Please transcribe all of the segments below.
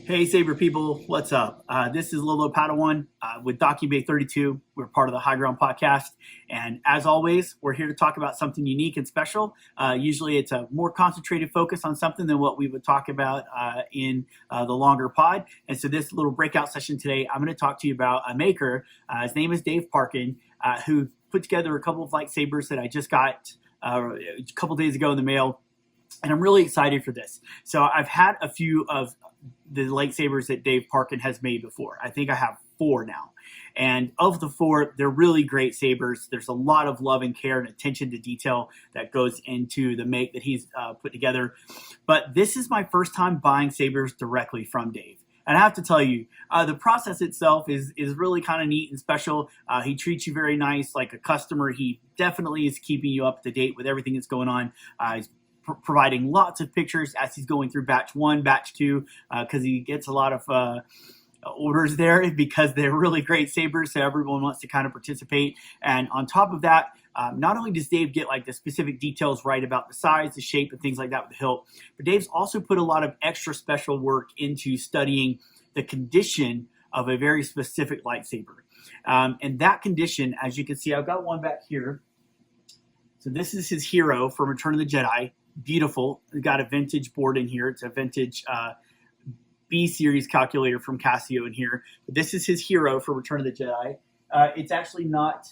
Hey Saber people, what's up? This is Lolo Padawan with DB32. We're part of the High Ground podcast. And as always, we're here to talk about something unique and special. Usually it's a more concentrated focus on something than what we would talk about in the longer pod. And so this little breakout session today, I'm going to talk to you about a maker. His name is Dave Parkin, who put together a couple of lightsabers that I just got a couple days ago in the mail. And I'm really excited for this. So I've had a few of the lightsabers that Dave Parkin has made before. I think I have 4 now. And of the 4, they're really great sabers. There's a lot of love and care and attention to detail that goes into the make that he's put together. But this is my first time buying sabers directly from Dave. And I have to tell you, the process itself is really kind of neat and special. He treats you very nice like a customer. He definitely is keeping you up to date with everything that's going on. He's providing lots of pictures as he's going through batch 1, batch 2, because he gets a lot of orders there because they're really great sabers, so everyone wants to kind of participate. And on top of that, not only does Dave get like the specific details right about the size, the shape, and things like that with the hilt, but Dave's also put a lot of extra special work into studying the condition of a very specific lightsaber. And that condition, as you can see, I've got one back here. So this is his hero from Return of the Jedi. Beautiful. We've got a vintage board in here. It's a vintage B-series calculator from Casio in here. But this is his hero for Return of the Jedi. It's actually not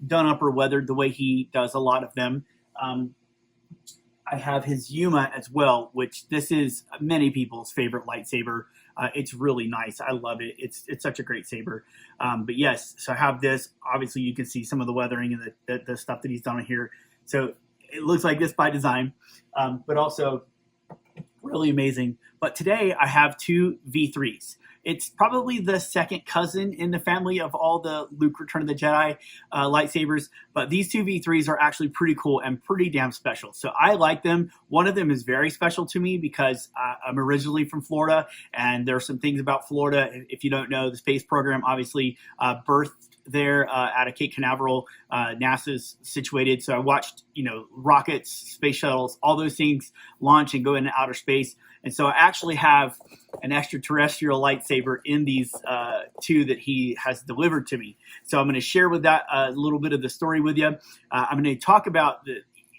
done up or weathered the way he does a lot of them. I have his Yuma as well, which this is many people's favorite lightsaber. It's really nice. I love it. It's such a great saber. But yes, so I have this. Obviously, you can see some of the weathering and the stuff that he's done here. So it looks like this by design, but also really amazing. But today I have 2 V3s. It's probably the second cousin in the family of all the Luke Return of the Jedi lightsabers, but these 2 V3s are actually pretty cool and pretty damn special. So I like them. One of them is very special to me because I'm originally from Florida, and there are some things about Florida. If you don't know, the space program obviously birthed there out of Cape Canaveral. NASA's situated. So I watched, rockets, space shuttles, all those things launch and go into outer space. And so I actually have an extraterrestrial lightsaber in these 2 that he has delivered to me. So I'm going to share with that a little bit of the story with you. I'm going to talk about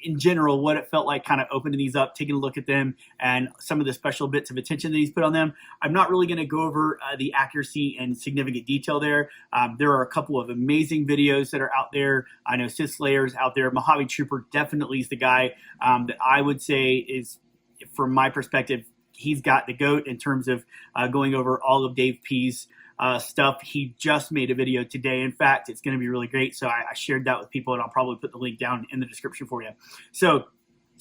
in general, what it felt like kind of opening these up, taking a look at them, and some of the special bits of attention that he's put on them. I'm not really going to go over the accuracy and significant detail there. There are a couple of amazing videos that are out there. I know Sith Slayer's out there. Mojave Trooper definitely is the guy that I would say is, from my perspective, he's got the GOAT in terms of going over all of Dave P's stuff. He just made a video today. In fact, it's going to be really great. So I shared that with people, and I'll probably put the link down in the description for you. So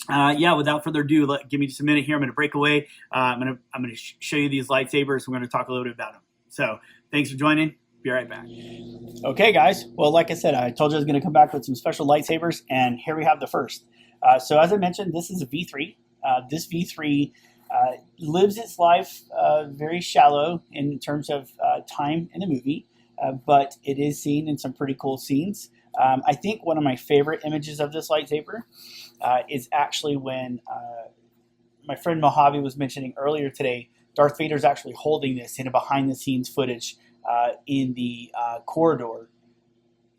yeah, without further ado, give me just a minute here. I'm going to break away. I'm going to show you these lightsabers. We're going to talk a little bit about them. So thanks for joining. Be right back. Okay, guys. Well, like I said, I told you I was going to come back with some special lightsabers, and here we have the first. So as I mentioned, this is a V3. This V3 lives its life very shallow in terms of time in the movie, but it is seen in some pretty cool scenes. I think one of my favorite images of this lightsaber is actually when my friend Mojave was mentioning earlier today, Darth Vader's actually holding this in a behind-the-scenes footage in the corridor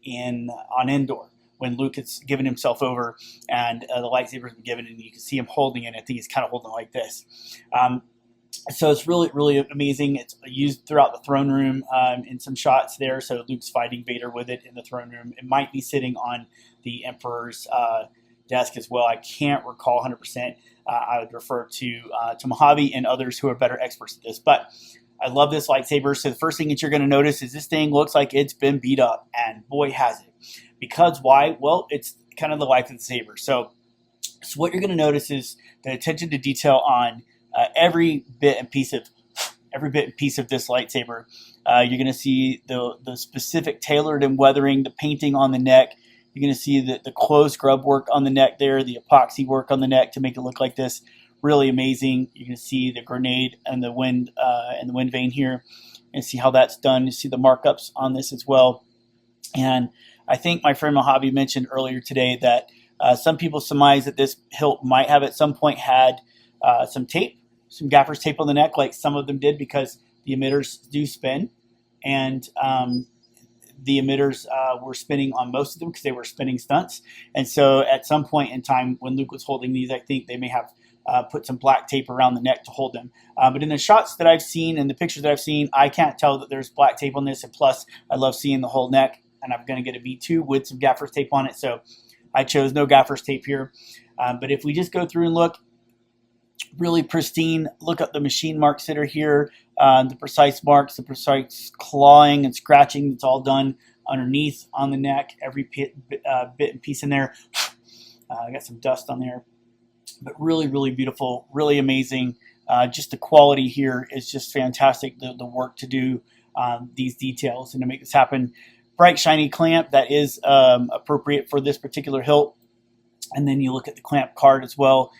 on Endor, when Luke has given himself over and the lightsaber's been given, and you can see him holding it. I think he's kind of holding it like this. So it's really, really amazing. It's used throughout the throne room in some shots there. So Luke's fighting Vader with it in the throne room. It might be sitting on the Emperor's desk as well. I can't recall 100%. I would refer to Mojave and others who are better experts at this. But I love this lightsaber. So the first thing that you're going to notice is this thing looks like it's been beat up, and boy has it. Because why? Well, it's kind of the life of the saber. So what you're going to notice is the attention to detail on every bit and piece of this lightsaber. You're going to see the specific tailored and weathering, the painting on the neck. You're going to see the close scrub work on the neck there, the epoxy work on the neck to make it look like this. Really amazing. You're going to see the grenade and the wind vane here, and see how that's done. You see the markups on this as well. And I think my friend Mojave mentioned earlier today that some people surmise that this hilt might have at some point had some tape some gaffer's tape on the neck like some of them did, because the emitters do spin, and the emitters were spinning on most of them because they were spinning stunts. And so at some point in time when Luke was holding these, I think they may have put some black tape around the neck to hold them. But in the shots that I've seen and the pictures that I've seen, I can't tell that there's black tape on this. And plus, I love seeing the whole neck, and I'm going to get a V2 with some gaffer's tape on it. So I chose no gaffer's tape here. But if we just go through and look, really pristine. Look at the machine marks that are here, the precise marks, the precise clawing and scratching that's all done underneath on the neck, every bit and piece in there. I got some dust on there, but really, really beautiful, really amazing. Just the quality here is just fantastic, the work to do these details and to make this happen. Bright, shiny clamp that is appropriate for this particular hilt. And then you look at the clamp card as well.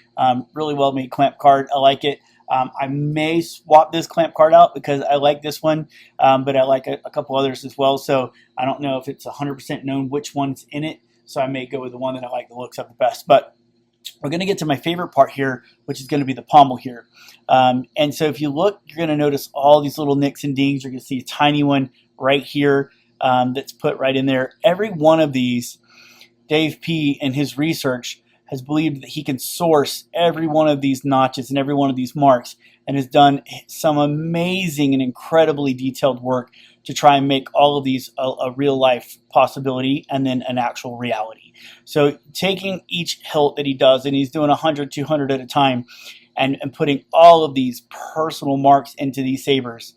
Really well made clamp card. I like it. I may swap this clamp card out because I like this one, but I like a couple others as well. So I don't know if it's 100% known which one's in it. So I may go with the one that I like the looks of the best. But we're going to get to my favorite part here, which is going to be the pommel here. And so if you look, you're going to notice all these little nicks and dings. You're going to see a tiny one right here that's put right in there. Every one of these, Dave P. in his research has believed that he can source every one of these notches and every one of these marks, and has done some amazing and incredibly detailed work to try and make all of these a real life possibility and then an actual reality. So taking each hilt that he does, and he's doing 100, 200 at a time, and putting all of these personal marks into these sabers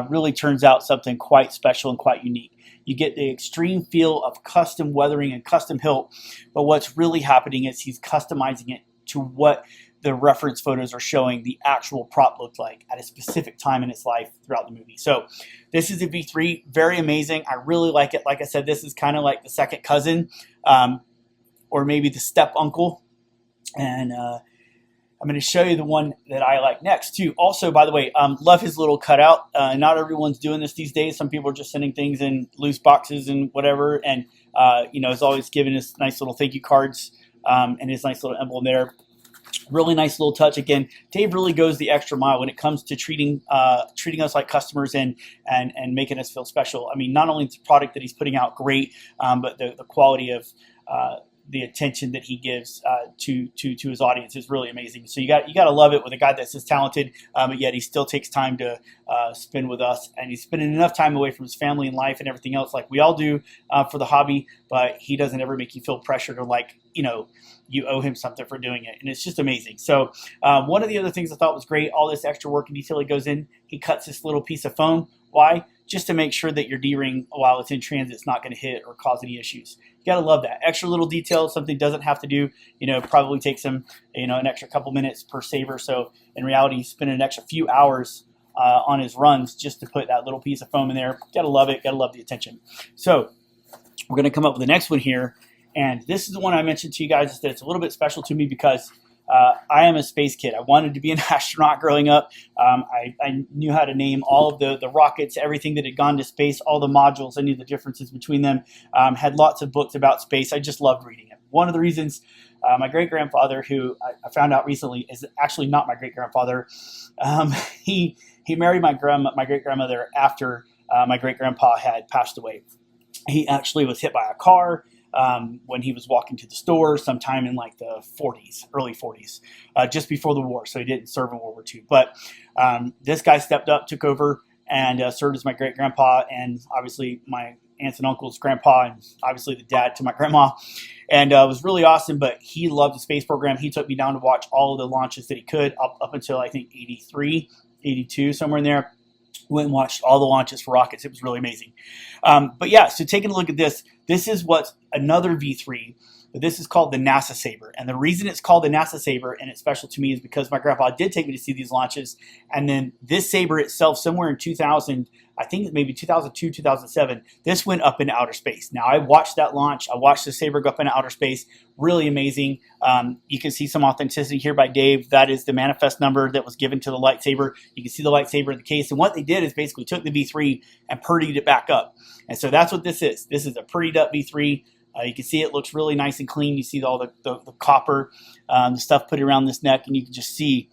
really turns out something quite special and quite unique. You get the extreme feel of custom weathering and custom hilt, but what's really happening is he's customizing it to what the reference photos are showing the actual prop looked like at a specific time in its life throughout the movie. So this is a V3, very amazing. I really like it. Like I said, this is kind of like the second cousin, or maybe the step uncle. And I'm going to show you the one that I like next too. Also, by the way, love his little cutout. Not everyone's doing this these days. Some people are just sending things in loose boxes and whatever. And, is always giving us nice little thank you cards and his nice little emblem there. Really nice little touch. Again, Dave really goes the extra mile when it comes to treating us like customers and making us feel special. I mean, not only the product that he's putting out great, but the quality of the attention that he gives to his audience is really amazing. So you got to love it with a guy that's this talented, but yet he still takes time to spend with us, and he's spending enough time away from his family and life and everything else like we all do for the hobby. But he doesn't ever make you feel pressured or like you owe him something for doing it, and it's just amazing. So one of the other things I thought was great, all this extra work and detail he goes in. He cuts this little piece of foam. Why? Just to make sure that your D-ring, while it's in transit, is not going to hit or cause any issues. You got to love that. Extra little detail, something doesn't have to do, probably takes him, an extra couple minutes per saber. So in reality, he's spending an extra few hours on his runs just to put that little piece of foam in there. Got to love it. Got to love the attention. So we're going to come up with the next one here. And this is the one I mentioned to you guys that it's a little bit special to me because I am a space kid. I wanted to be an astronaut growing up. I knew how to name all of the rockets, everything that had gone to space, all the modules. I knew the differences between them. Had lots of books about space. I just loved reading it. One of the reasons my great-grandfather, who I found out recently is actually not my great-grandfather, he married my great-grandmother after my great-grandpa had passed away. He actually was hit by a car when he was walking to the store sometime in like the 40s, early 40s, just before the war. So he didn't serve in World War II. But this guy stepped up, took over, and served as my great-grandpa, and obviously my aunts and uncles' grandpa, and obviously the dad to my grandma. And it was really awesome, but he loved the space program. He took me down to watch all of the launches that he could up until, I think, 83, 82, somewhere in there. Went and watched all the launches for rockets. It was really amazing. But yeah, so taking a look at this is what's another V3, but this is called the NASA Saber. And the reason it's called the NASA Saber, and it's special to me, is because my grandpa did take me to see these launches. And then this saber itself, somewhere in 2000, I think maybe 2002, 2007, this went up into outer space. Now, I watched that launch. I watched the saber go up into outer space. Really amazing. You can see some authenticity here by Dave. That is the manifest number that was given to the lightsaber. You can see the lightsaber in the case. And what they did is basically took the V3 and purdied it back up. And so that's what this is. This is a purdied up V3. You can see it looks really nice and clean. You see all the copper, the stuff put around this neck, and you can just see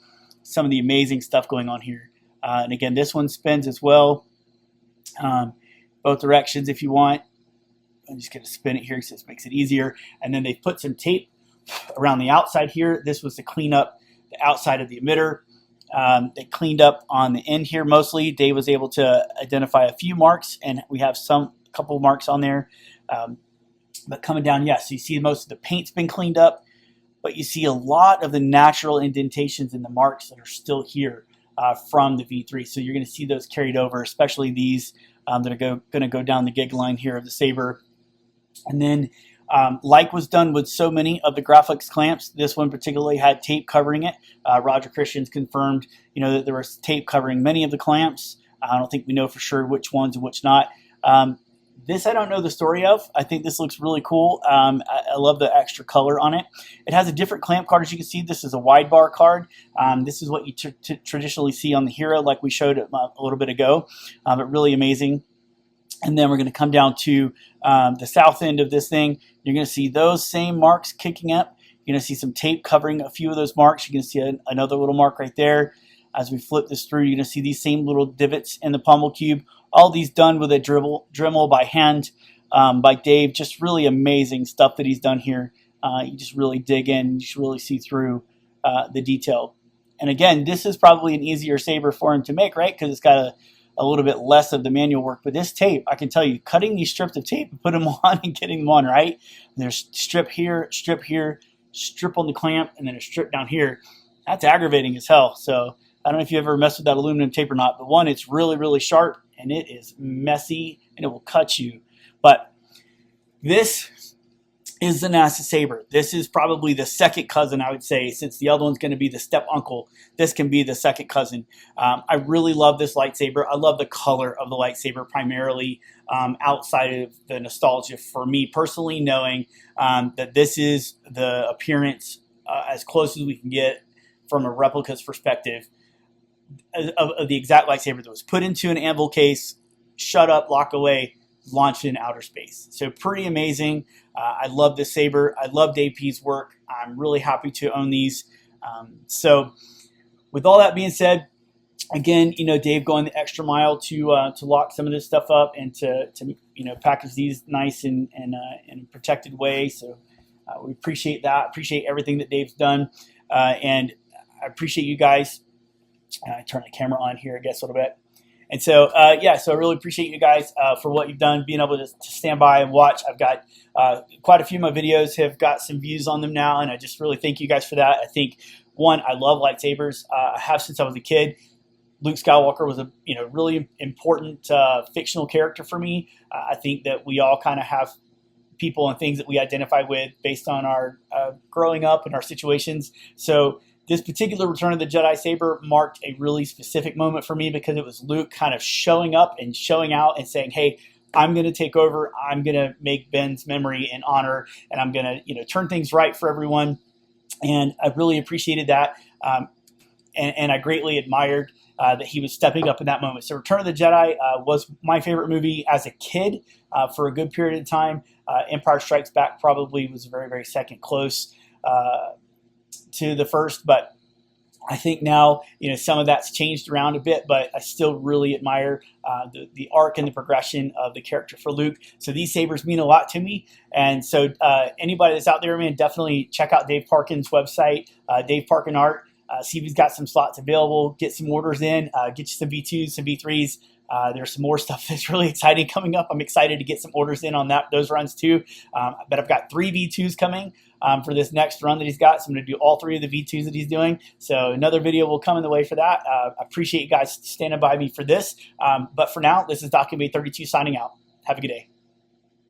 some of the amazing stuff going on here. And again, this one spins as well, both directions if you want. I'm just going to spin it here because this makes it easier. And then they put some tape around the outside here. This was to clean up the outside of the emitter. They cleaned up on the end here mostly. Dave was able to identify a few marks, and we have a couple of marks on there. But coming down, yes, you see most of the paint's been cleaned up, but you see a lot of the natural indentations and the marks that are still here from the V3. So you're going to see those carried over, especially these that are going to go down the gig line here of the Saber. And then like was done with so many of the graphics clamps, this one particularly had tape covering it. Roger Christians confirmed, that there was tape covering many of the clamps. I don't think we know for sure which ones and which not. This I don't know the story of. I think this looks really cool. I love the extra color on it. It has a different clamp card, as you can see. This is a wide bar card. This is what you traditionally see on the Hero, like we showed a little bit ago. But really amazing. And then we're going to come down to the south end of this thing. You're going to see those same marks kicking up. You're going to see some tape covering a few of those marks. You can see another little mark right there. As we flip this through, you're going to see these same little divots in the pommel cube. All these done with a Dremel by hand by Dave. Just really amazing stuff that he's done here. You just really dig in. You just really see through the detail. And again, this is probably an easier Saber for him to make, right? Because it's got a little bit less of the manual work. But this tape, I can tell you, cutting these strips of tape and putting them on and getting them on, right? And there's strip here, strip on the clamp, and then a strip down here. That's aggravating as hell. So I don't know if you ever messed with that aluminum tape or not, but one, it's really, really sharp, and it is messy, and it will cut you. But this is the NASA Saber. This is probably the second cousin, I would say, since the other one's going to be the step uncle. This can be the second cousin. I really love this lightsaber. I love the color of the lightsaber primarily, outside of the nostalgia for me personally, knowing that this is the appearance as close as we can get from a replica's perspective of the exact lightsaber that was put into an anvil case, shut up, locked away, launched in outer space. So pretty amazing. I love this Saber. I love DaveP's work. I'm really happy to own these. So with all that being said, again, Dave going the extra mile to lock some of this stuff up and to package these nice in a protected way. So we appreciate that. Appreciate everything that Dave's done, and I appreciate you guys. I turn the camera on here, I guess, a little bit. And so, so I really appreciate you guys for what you've done, being able to stand by and watch. I've got quite a few of my videos have got some views on them now, and I just really thank you guys for that. I think, one, I love lightsabers. I have since I was a kid. Luke Skywalker was a really important fictional character for me. I think that we all kind of have people and things that we identify with based on our growing up and our situations. So this particular Return of the Jedi Saber marked a really specific moment for me because it was Luke kind of showing up and showing out and saying, hey, I'm going to take over. I'm going to make Ben's memory and honor, and I'm going to turn things right for everyone. And I really appreciated that, and I greatly admired that he was stepping up in that moment. So Return of the Jedi was my favorite movie as a kid for a good period of time. Empire Strikes Back probably was very, very second close to the first, but I think now some of that's changed around a bit, but I still really admire the arc and the progression of the character for Luke. So these sabers mean a lot to me, and so anybody that's out there, man, definitely check out Dave Parkin's website, Dave Parkin Art. See if he's got some slots available. Get some orders in. Get you some V2s, some V3s. There's some more stuff that's really exciting coming up. I'm excited to get some orders in on those runs too. But I've got 3 V2s coming for this next run that he's got. So I'm going to do all 3 of the V2s that he's doing. So another video will come in the way for that. I appreciate you guys standing by me for this. But for now, this is DB32 signing out. Have a good day.